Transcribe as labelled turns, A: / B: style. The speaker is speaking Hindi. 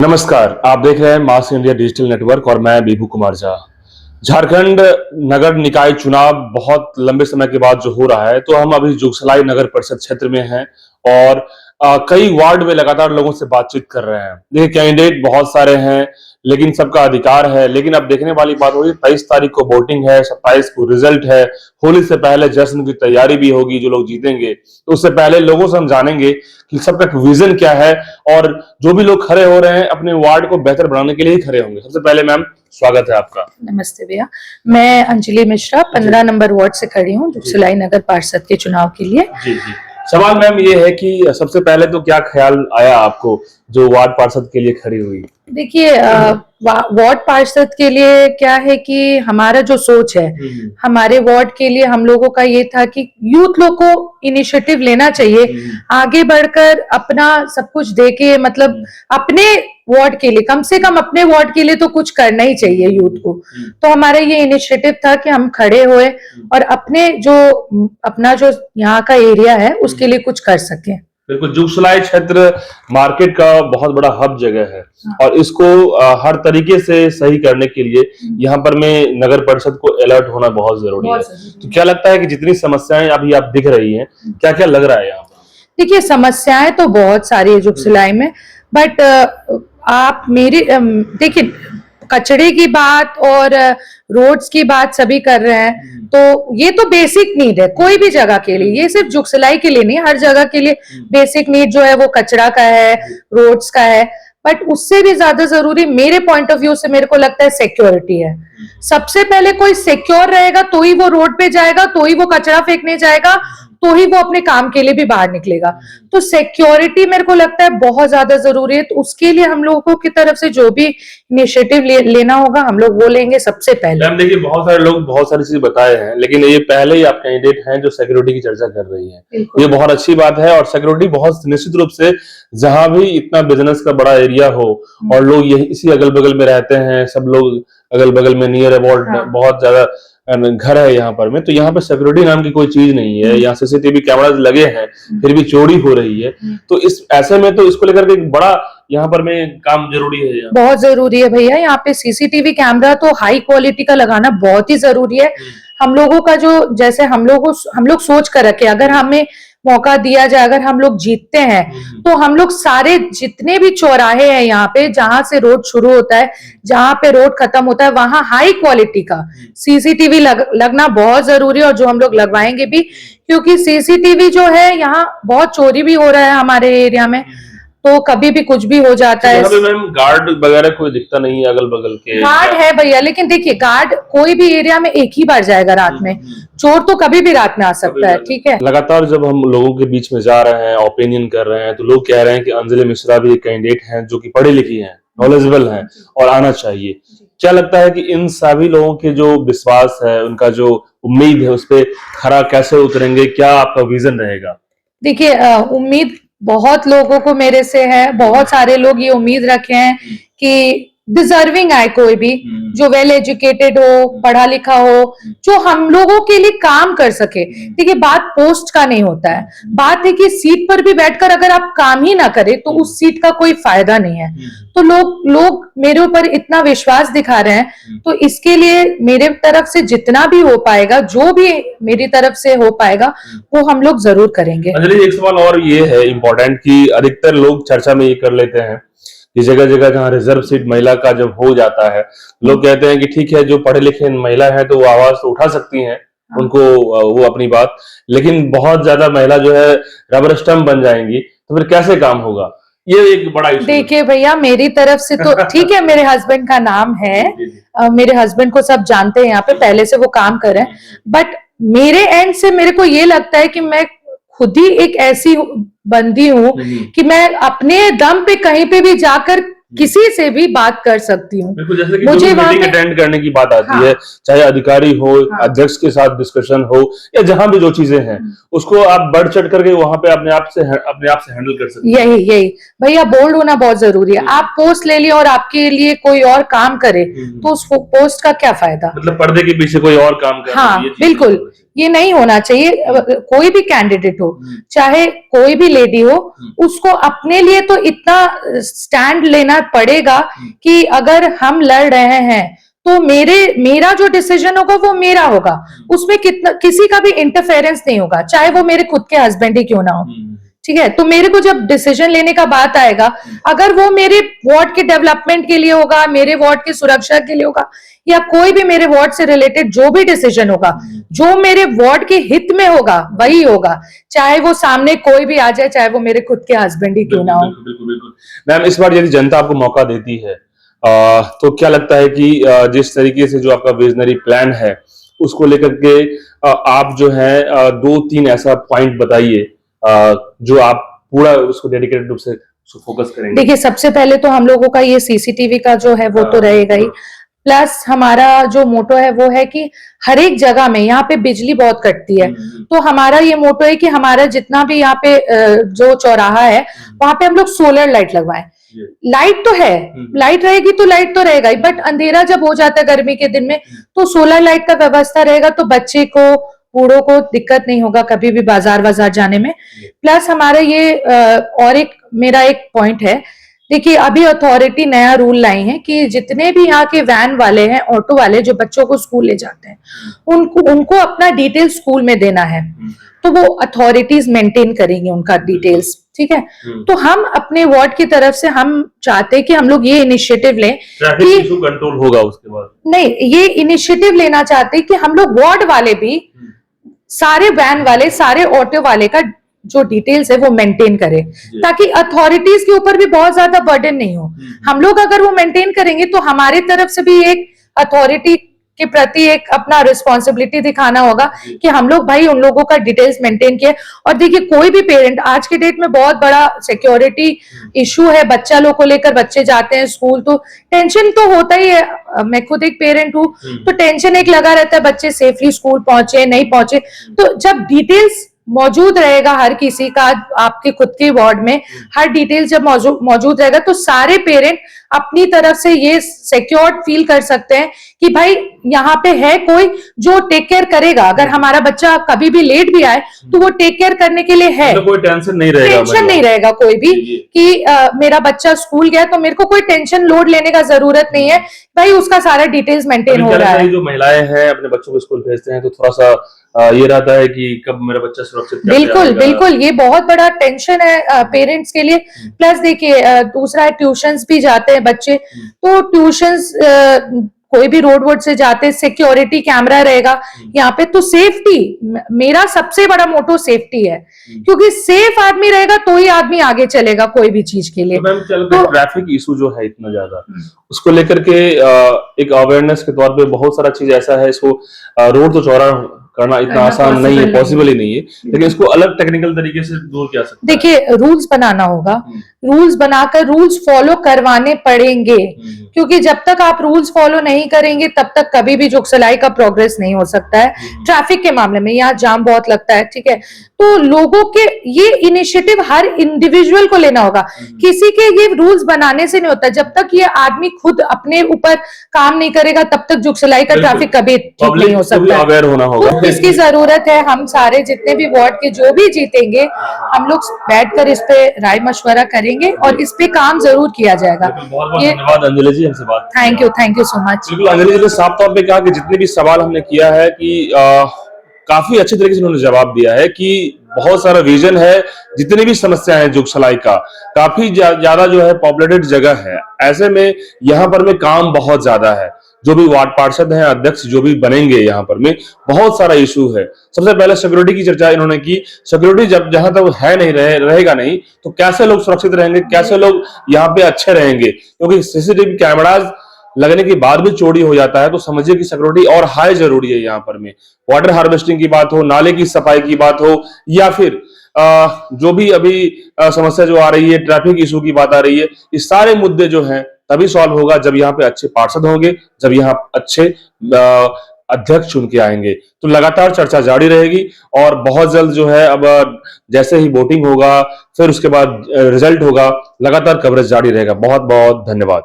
A: नमस्कार, आप देख रहे हैं मास इंडिया डिजिटल नेटवर्क और मैं बीबू कुमार झा। झारखंड नगर निकाय चुनाव बहुत लंबे समय के बाद जो हो रहा है, तो हम अभी जुगसलाई नगर परिषद क्षेत्र में हैं और कई वार्ड में लगातार लोगों से बातचीत कर रहे हैं। देखिए, कैंडिडेट बहुत सारे हैं, लेकिन सबका अधिकार है। लेकिन अब देखने वाली बात होगी, 23 तारीख को वोटिंग है, 27 को रिजल्ट है। होली से पहले जश्न की तैयारी भी होगी। जो लोग जीतेंगे तो उससे पहले लोगों से हम जानेंगे कि सबका विजन क्या है और जो भी लोग खड़े हो रहे हैं अपने वार्ड को बेहतर बनाने के लिए ही खड़े होंगे। सबसे पहले मैम, स्वागत है आपका।
B: नमस्ते भैया, मैं अंजलि मिश्रा 15 नंबर वार्ड से खड़ी हूँ जुगसलाई नगर पार्षद के चुनाव के लिए।
A: जी जी। सवाल मैम ये है कि सबसे पहले तो क्या ख्याल आया आपको जो वार्ड पार्षद के लिए खड़ी हुई?
B: देखिए, वार्ड पार्षद के लिए क्या है कि हमारा जो सोच है, हमारे वार्ड के लिए हम लोगों का ये था कि यूथ लोग को इनिशिएटिव लेना चाहिए, आगे बढ़कर अपना सब कुछ देके, मतलब अपने वार्ड के लिए, कम से कम अपने वार्ड के लिए तो कुछ करना ही चाहिए यूथ को। तो हमारा ये इनिशिएटिव था कि हम खड़े हुए और अपना जो यहाँ का एरिया है उसके लिए कुछ कर सके।
A: बिल्कुल, जुगसलाई क्षेत्र मार्केट का बहुत बड़ा हब जगह है और इसको हर तरीके से सही करने के लिए यहाँ पर में नगर परिषद को अलर्ट होना बहुत जरूरी है। तो क्या लगता है कि जितनी समस्याएं अभी आप दिख रही हैं, क्या क्या लग रहा है यहाँ पर?
B: देखिए, समस्याएं तो बहुत सारी है जुगसलाई में, बट आप मेरी देखिए, कचड़े की बात और रोड्स की बात सभी कर रहे हैं, तो ये तो बेसिक नीड है कोई भी जगह के लिए। ये सिर्फ जुगसलाई के लिए नहीं, हर जगह के लिए बेसिक नीड जो है वो कचरा का है, रोड्स का है। बट उससे भी ज्यादा जरूरी मेरे पॉइंट ऑफ व्यू से मेरे को लगता है सिक्योरिटी है। सबसे पहले कोई सिक्योर रहेगा तो ही वो रोड पे जाएगा, तो ही वो कचरा फेंकने जाएगा, तो ही वो अपने काम के लिए भी बाहर निकलेगा। तो सिक्योरिटी मेरे को लगता है बहुत ज्यादा जरूरी है। तो उसके लिए हम लोगों की तरफ से जो भी इनिशिएटिव लेना होगा हम लोग वो लेंगे सबसे पहले।
A: मैम देखिए, बहुत सारे लोग बहुत सारी चीजें बताए हैं, लेकिन ये पहले ही आप कैंडिडेट हैं जो सिक्योरिटी की चर्चा कर रही हैं। ये बहुत अच्छी बात है और सिक्योरिटी बहुत निश्चित रूप से, जहां भी इतना बिजनेस का बड़ा एरिया हो और लोग यही इसी अगल बगल में रहते हैं, सब लोग अगल बगल में नियर अबाउट बहुत ज्यादा घर है यहाँ पर में, तो यहाँ पे सिक्योरिटी नाम की कोई चीज नहीं है। यहाँ सीसीटीवी कैमरास लगे हैं, फिर भी चोरी हो रही है। तो इस ऐसे में तो इसको लेकर के एक बड़ा यहाँ पर में काम जरूरी है,
B: बहुत जरूरी है भैया। यहाँ पे सीसीटीवी कैमरा तो हाई क्वालिटी का लगाना बहुत ही जरूरी है। हम लोगों का जो, जैसे हम लोग सोच कर रखे, अगर हमें मौका दिया जाए, अगर हम लोग जीतते हैं तो हम लोग सारे जितने भी चौराहे हैं यहाँ पे, जहां से रोड शुरू होता है, जहां पे रोड खत्म होता है, वहां हाई क्वालिटी का सीसीटीवी लगना बहुत जरूरी है। और जो हम लोग लगवाएंगे भी, क्योंकि सीसीटीवी जो है यहाँ बहुत चोरी भी हो रहा है हमारे एरिया में, तो कभी भी कुछ भी हो जाता है।
A: मैम गार्ड वगैरह कोई दिखता नहीं है अगल बगल के?
B: गार्ड है भैया, लेकिन देखिए, गार्ड कोई भी एरिया में एक ही बार जाएगा रात में, चोर तो कभी भी रात में आ सकता है। ठीक है,
A: लगातार जब हम लोगों के बीच में जा रहे हैं, ओपिनियन कर रहे हैं, तो लोग कह रहे हैं कि अंजलि मिश्रा भी एक कैंडिडेट हैं जो कि पढ़ी लिखी हैं, नॉलेजेबल हैं और आना चाहिए। क्या लगता है कि इन सभी लोगों के जो विश्वास है, उनका जो उम्मीद है, उस पर खरा कैसे उतरेंगे? क्या आपका विजन रहेगा?
B: देखिए, उम्मीद बहुत लोगों को मेरे से है। बहुत सारे लोग ये उम्मीद रखे हैं कि डिजर्विंग आए, कोई भी जो वेल एजुकेटेड हो, पढ़ा लिखा हो, जो हम लोगों के लिए काम कर सके। देखिए, बात पोस्ट का नहीं होता है, बात है कि सीट पर भी बैठकर अगर आप काम ही ना करें तो उस सीट का कोई फायदा नहीं है। तो लोग मेरे ऊपर इतना विश्वास दिखा रहे हैं, तो इसके लिए मेरे तरफ से जितना भी हो पाएगा, जो भी मेरी तरफ से हो पाएगा, वो हम लोग जरूर करेंगे।
A: अंजलि, एक सवाल और ये है इम्पोर्टेंट कि अधिकतर लोग चर्चा में ये कर लेते हैं कि जगह जगह जहाँ रिजर्व सीट महिला का जब हो जाता है, लोग कहते हैं कि ठीक है, जो पढ़े लिखे महिला है तो वो आवाज तो उठा सकती हैं, उनको वो अपनी बात, लेकिन बहुत ज्यादा महिला जो है रबर स्टंप बन जाएंगी, तो फिर कैसे काम होगा? ये एक बड़ा इशू।
B: देखिए भैया, मेरी तरफ से तो ठीक है, मेरे हस्बैंड का नाम है, मेरे हस्बैंड को सब जानते हैं यहाँ पे, पहले से वो काम कर रहे हैं। बट मेरे एंड से मेरे को ये लगता है कि मैं खुद ही एक ऐसी बंदी हूँ कि मैं अपने दम पे कहीं पे भी जाकर किसी से भी बात कर सकती हूँ।
A: जैसे कि मुझे मीटिंग अटेंड करने की बात आती है, चाहे अधिकारी हो, अध्यक्ष के साथ डिस्कशन हो, या जहां भी जो चीजें हैं, उसको आप बढ़ चढ़ करके वहां पे अपने आप से हैंडल कर सकते हैं।
B: यही भैया, बोल्ड होना बहुत जरूरी है। आप पोस्ट ले लिया और आपके लिए कोई और काम करे तो उस पोस्ट का क्या फायदा?
A: मतलब पर्दे के पीछे कोई और काम करे।
B: हाँ बिल्कुल, ये नहीं होना चाहिए। कोई भी कैंडिडेट हो, चाहे कोई भी लेडी हो, उसको अपने लिए तो इतना स्टैंड लेना पड़ेगा कि अगर हम लड़ रहे हैं तो मेरा जो डिसीजन होगा वो मेरा होगा, उसमें कितना किसी का भी इंटरफेरेंस नहीं होगा, चाहे वो मेरे खुद के हस्बैंड ही क्यों ना हो। ठीक है, तो मेरे को जब डिसीजन लेने का बात आएगा, अगर वो मेरे वार्ड के डेवलपमेंट के लिए होगा, मेरे वार्ड की सुरक्षा के लिए होगा, या कोई भी मेरे वार्ड से रिलेटेड जो भी डिसीजन होगा, जो मेरे वार्ड के हित में होगा वही होगा, चाहे वो सामने कोई भी आ जाए, चाहे वो मेरे खुद के हस्बैंड ही क्यों ना हो।
A: बिल्कुल बिल्कुल बिल्कुल। मैम, इस बार यदि जनता आपको मौका देती है, तो क्या लगता है कि जिस तरीके से जो आपका विजनरी प्लान है उसको लेकर के आप जो है 2-3 ऐसा पॉइंट बताइए जो आप पूरा उसको डेडिकेटेड रूप से फोकस करेंगे।
B: देखिए, सबसे पहले तो हम लोगों का ये सीसीटीवी का जो है वो तो रहेगा ही, प्लस हमारा जो मोटो है वो है कि हर एक जगह में यहाँ पे बिजली बहुत कटती है, तो हमारा ये मोटो है कि हमारा जितना भी यहाँ पे जो चौराहा है वहां पे हम लोग सोलर लाइट लगवाएं। लाइट तो है, लाइट रहेगी तो लाइट तो रहेगा ही, बट अंधेरा जब हो जाता है गर्मी के दिन में तो सोलर लाइट का व्यवस्था रहेगा, तो बच्चे को बूढ़ों को दिक्कत नहीं होगा कभी भी बाजार बाजार जाने में। प्लस हमारा ये और एक मेरा एक पॉइंट है, देखिए अभी अथॉरिटी नया रूल लाई है कि जितने भी यहाँ के वैन वाले हैं, ऑटो वाले जो बच्चों को स्कूल ले जाते हैं, उनको अपना डिटेल स्कूल में देना है, तो वो अथॉरिटीज मेंटेन करेंगे उनका डिटेल्स। ठीक है, तो हम अपने वार्ड की तरफ से हम चाहते हैं कि हम लोग ये इनिशिएटिव लें कि
A: इशू कंट्रोल होगा उसके बाद।
B: नहीं, ये इनिशिएटिव लेना चाहते हैं कि हम लोग वार्ड वाले भी सारे वैन वाले, सारे ऑटो वाले का जो डिटेल्स है वो मेंटेन करें, ताकि अथॉरिटीज के ऊपर भी बहुत ज्यादा बर्डन नहीं हो। हम लोग अगर वो मेंटेन करेंगे तो हमारे तरफ से भी एक अथॉरिटी के प्रति एक अपना रिस्पॉन्सिबिलिटी दिखाना होगा कि हम लोग भाई उन लोगों का डिटेल्स मेंटेन किए। और देखिए, कोई भी पेरेंट आज के डेट में बहुत बड़ा सिक्योरिटी इशू है, बच्चा लोग को लेकर बच्चे जाते हैं स्कूल तो टेंशन तो होता ही है। मैं खुद एक पेरेंट हूँ, तो टेंशन एक लगा रहता है बच्चे सेफली स्कूल पहुंचे नहीं पहुंचे। तो जब डिटेल्स मौजूद रहेगा हर किसी का, आपके खुद के वार्ड में हर डिटेल जब मौजूद रहेगा, तो सारे पेरेंट अपनी तरफ से ये सिक्योर्ड फील कर सकते हैं कि भाई यहाँ पे है कोई जो टेक केयर करेगा। अगर हमारा बच्चा कभी भी लेट भी आए तो वो टेक केयर करने के लिए है,
A: तो कोई टेंशन नहीं रहेगा,
B: टेंशन नहीं रहेगा कोई भी कि मेरा बच्चा स्कूल गया तो मेरे को कोई टेंशन लोड लेने का जरूरत नहीं है, भाई उसका सारा डिटेल्स मेंटेन हो रहा है।
A: जो महिलाएं हैं अपने बच्चों को स्कूल भेजते हैं तो थोड़ा सा ये रहता है कि कब मेरा बच्चा सुरक्षित
B: बिल्कुल बिल्कुल, ये बहुत बड़ा टेंशन है पेरेंट्स के लिए। प्लस देखिए, दूसरा है ट्यूशंस भी जाते हैं बच्चे, तो ट्यूशंस कोई भी रोड वोड से जाते, सिक्योरिटी कैमरा रहेगा यहाँ पे, तो सेफ्टी मेरा सबसे बड़ा मोटो सेफ्टी है, क्योंकि सेफ आदमी रहेगा तो ही आदमी आगे चलेगा कोई भी चीज के लिए।
A: तो ट्रैफिक इशू जो है इतना ज्यादा, उसको लेकर के एक अवेयरनेस के तौर पे बहुत सारा चीज ऐसा है, इसको रोड तो चौड़ा करना इतना आसान नहीं है, पॉसिबल ही नहीं है, लेकिन इसको अलग टेक्निकल तरीके से दूर किया सकते हैं।
B: देखिए, रूल्स बनाना होगा, रूल्स बनाकर रूल्स फॉलो करवाने पड़ेंगे, क्योंकि जब तक आप रूल्स फॉलो नहीं करेंगे तब तक कभी भी जुगसलाई का प्रोग्रेस नहीं हो सकता है। ट्रैफिक के मामले में यहाँ जाम बहुत लगता है, ठीक है, तो लोगों के ये इनिशिएटिव हर इंडिविजुअल को लेना होगा, किसी के ये रूल्स बनाने से नहीं होता। जब तक ये आदमी खुद अपने ऊपर काम नहीं करेगा तब तक जुगसलाई का ट्रैफिक कभी ठीक नहीं हो सकता।
A: अवेयर होना होगा,
B: तो इसकी जरूरत है। हम सारे जितने भी वार्ड के जो भी जीतेंगे, हम लोग बैठकर इस पे राय मशवरा करेंगे और इस पे काम जरूर किया जाएगा।
A: बहुत धन्यवाद अंजलि जी हमसे बात।
B: Thank you so much.
A: बिल्कुल, अंजलि जी ने साफ तौर पे कहा कि जितने भी सवाल हमने किया है कि काफी अच्छे तरीके से उन्होंने जवाब दिया है कि बहुत सारा विजन है, जितनी भी समस्याएं हैं जुगसलाई का, काफी ज्यादा जो है पॉपुलेटेड जगह है, ऐसे में यहाँ पर में काम बहुत ज्यादा है। जो भी वार्ड पार्षद हैं, अध्यक्ष जो भी बनेंगे यहाँ पर में, बहुत सारा इशू है। सबसे पहले सिक्योरिटी की चर्चा इन्होंने की। सिक्योरिटी जब जहां तक है नहीं रहेगा नहीं तो कैसे लोग सुरक्षित रहेंगे, कैसे लोग यहाँ पे अच्छे रहेंगे, क्योंकि सीसीटीवी कैमराज लगने के बाद भी चोरी हो जाता है, तो समझिए कि सिक्योरिटी और हाई जरूरी है यहाँ पर में। वाटर हार्वेस्टिंग की बात हो, नाले की सफाई की बात हो, या फिर जो भी अभी समस्या जो आ रही है, ट्रैफिक इशू की बात आ रही है, ये सारे मुद्दे जो हैं तभी सॉल्व होगा जब यहाँ पे अच्छे पार्षद होंगे, जब यहाँ अच्छे अध्यक्ष चुन के आएंगे। तो लगातार चर्चा जारी रहेगी और बहुत जल्द जो है, अब जैसे ही वोटिंग होगा फिर उसके बाद रिजल्ट होगा, लगातार कवरेज जारी रहेगा। बहुत बहुत धन्यवाद।